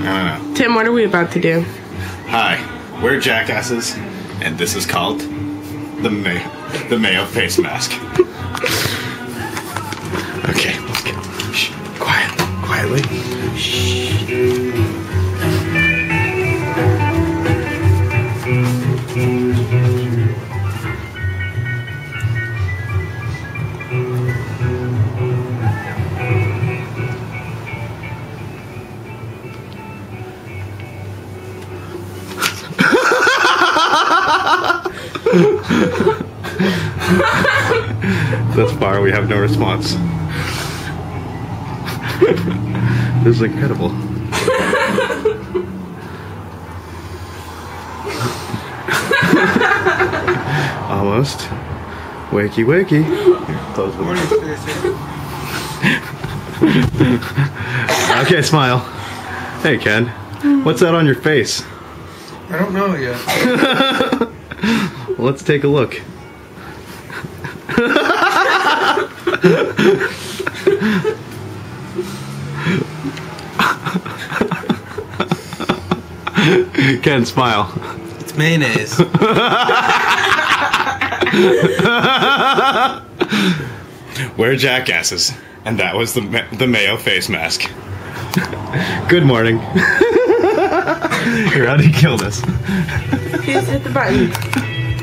I don't know. Tim, what are we about to do? Hi, we're jackasses, and this is called the Mayo face mask. Okay, let's get quietly. Shh. Thus far, we have no response. This is incredible. Almost. Wakey, wakey. Close the morning. Okay, smile. Hey, Ken. What's that on your face? I don't know yet. Let's take a look. Ken, smile. It's mayonnaise. We're jackasses, and that was the Mayo face mask. Good morning. Here, how do you kill this? Please hit the button.